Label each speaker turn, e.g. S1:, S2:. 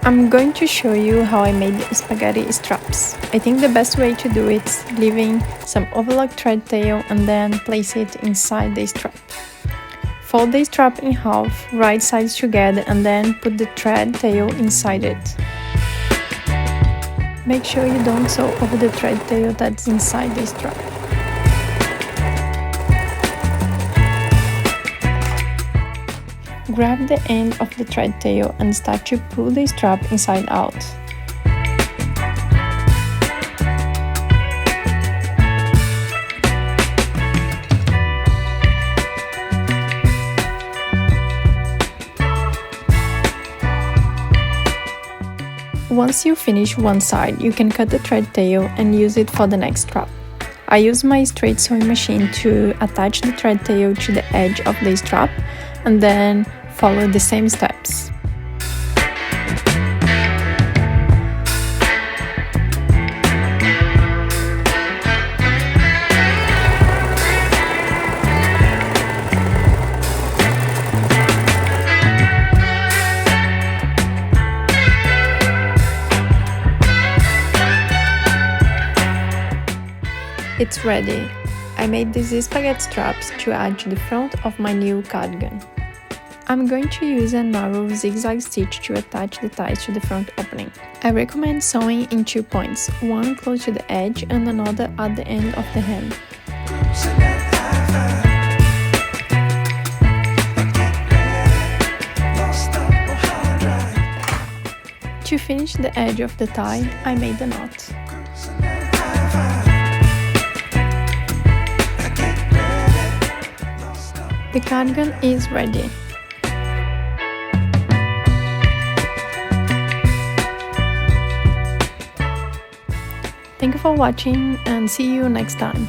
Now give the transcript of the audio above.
S1: I'm going to show you how I made the spaghetti straps. I think the best way to do it is leaving some overlock thread tail and then place it inside the strap. Fold the strap in half, right sides together, and then put the thread tail inside it. Make sure you don't sew over the thread tail that's inside the strap. Grab the end of the thread tail and start to pull the strap inside out. Once you finish one side, you can cut the thread tail and use it for the next strap. I use my straight sewing machine to attach the thread tail to the edge of the strap and then follow the same steps. It's ready. I made these spaghetti straps to add to the front of my new cardigan. I'm going to use a narrow zigzag stitch to attach the ties to the front opening. I recommend sewing in 2 points, one close to the edge and another at the end of the hem. To finish the edge of the tie, I made a knot. The cardigan is ready. Thank you for watching and see you next time.